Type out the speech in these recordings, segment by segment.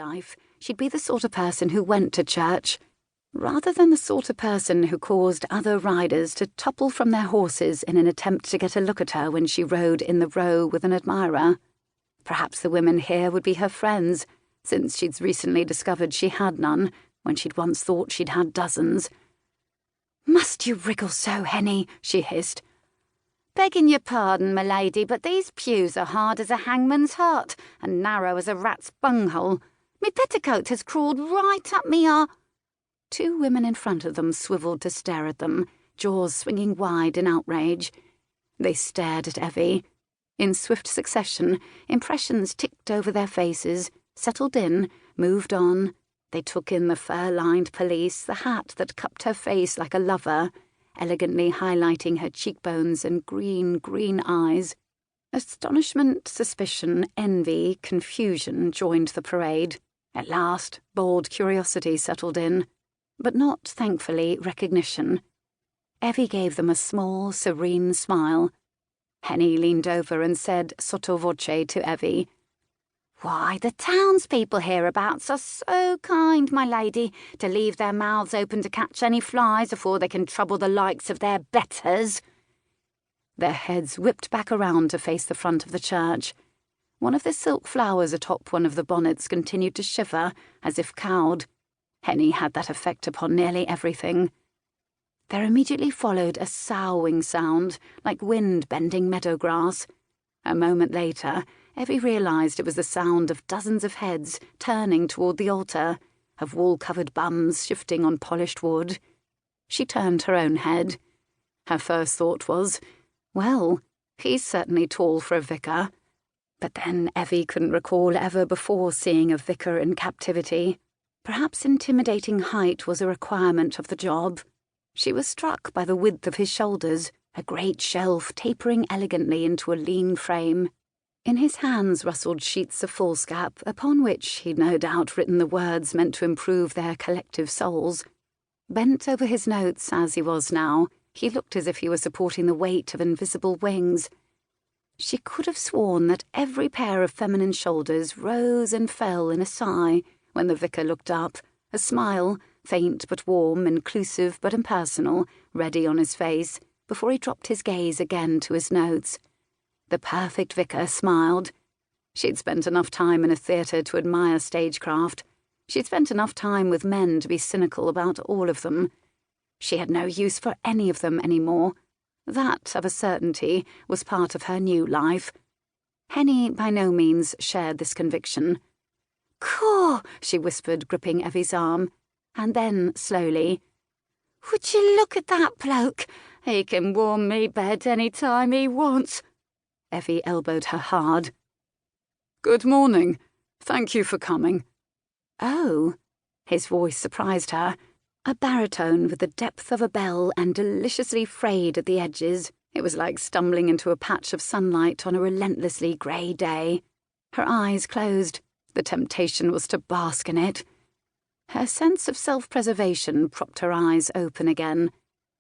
life, she'd be the sort of person who went to church, rather than the sort of person who caused other riders to topple from their horses in an attempt to get a look at her when she rode in the Row with an admirer. Perhaps the women here would be her friends, since she'd recently discovered she had none, when she'd once thought she'd had dozens. "Must you wriggle so, Henny?" she hissed. "Begging your pardon, my lady, but these pews are hard as a hangman's heart and narrow as a rat's bunghole. Me petticoat has crawled right up me arm." Two women in front of them swivelled to stare at them, jaws swinging wide in outrage. They stared at Evie. In swift succession, impressions ticked over their faces, settled in, moved on. They took in the fur-lined pelisse, the hat that cupped her face like a lover, elegantly highlighting her cheekbones and green eyes. Astonishment, suspicion, envy, confusion joined the parade. At last, bold curiosity settled in, but not, thankfully, recognition. Evie gave them a small, serene smile. Henny leaned over and said sotto voce to Evie, "Why, the townspeople hereabouts are so kind, my lady, to leave their mouths open to catch any flies afore they can trouble the likes of their betters." Their heads whipped back around to face the front of the church. One of the silk flowers atop one of the bonnets continued to shiver, as if cowed. Henny had that effect upon nearly everything. There immediately followed a soughing sound, like wind bending meadow grass. A moment later, Evie realised it was the sound of dozens of heads turning toward the altar, of wool-covered bums shifting on polished wood. She turned her own head. Her first thought was, well, he's certainly tall for a vicar. But then Evie couldn't recall ever before seeing a vicar in captivity. Perhaps intimidating height was a requirement of the job. She was struck by the width of his shoulders, a great shelf tapering elegantly into a lean frame. In his hands rustled sheets of foolscap, upon which he'd no doubt written the words meant to improve their collective souls. Bent over his notes as he was now, he looked as if he were supporting the weight of invisible wings. She could have sworn that every pair of feminine shoulders rose and fell in a sigh when the vicar looked up, a smile, faint but warm, inclusive but impersonal, ready on his face, before he dropped his gaze again to his notes. The perfect vicar smiled. She'd spent enough time in a theatre to admire stagecraft. She'd spent enough time with men to be cynical about all of them. She had no use for any of them any more. That, of a certainty, was part of her new life. Henny by no means shared this conviction. "Caw," she whispered, gripping Evie's arm, and then, slowly, "Would you look at that bloke? He can warm me bed any time he wants." Evie elbowed her hard. "Good morning. Thank you for coming." "Oh," his voice surprised her. A baritone with the depth of a bell and deliciously frayed at the edges. It was like stumbling into a patch of sunlight on a relentlessly grey day. Her eyes closed. The temptation was to bask in it. Her sense of self-preservation propped her eyes open again.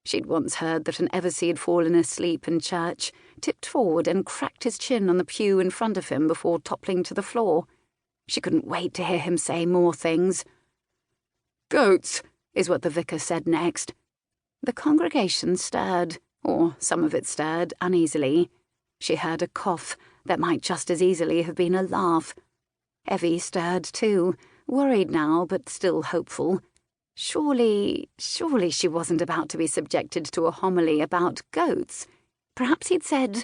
She'd once heard that an Eversea had fallen asleep in church, tipped forward and cracked his chin on the pew in front of him before toppling to the floor. She couldn't wait to hear him say more things. "Goats," is what the vicar said next. The congregation stirred, or some of it stirred, uneasily. She heard a cough that might just as easily have been a laugh. Evie stirred too, worried now but still hopeful. Surely she wasn't about to be subjected to a homily about goats. Perhaps he'd said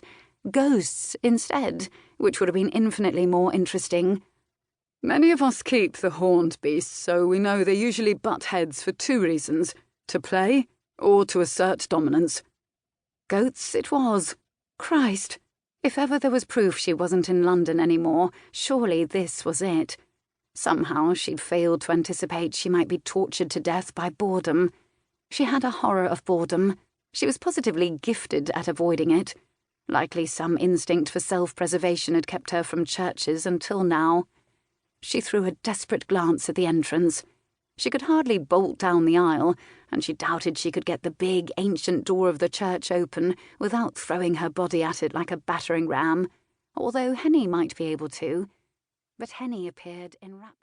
ghosts instead, which would have been infinitely more interesting. "Many of us keep the horned beasts, so we know they usually butt heads for two reasons, to play or to assert dominance." Goats it was. Christ! If ever there was proof she wasn't in London any more, surely this was it. Somehow she'd failed to anticipate she might be tortured to death by boredom. She had a horror of boredom. She was positively gifted at avoiding it. Likely some instinct for self-preservation had kept her from churches until now. She threw a desperate glance at the entrance. She could hardly bolt down the aisle, and she doubted she could get the big, ancient door of the church open without throwing her body at it like a battering ram, although Henny might be able to. But Henny appeared enraptured.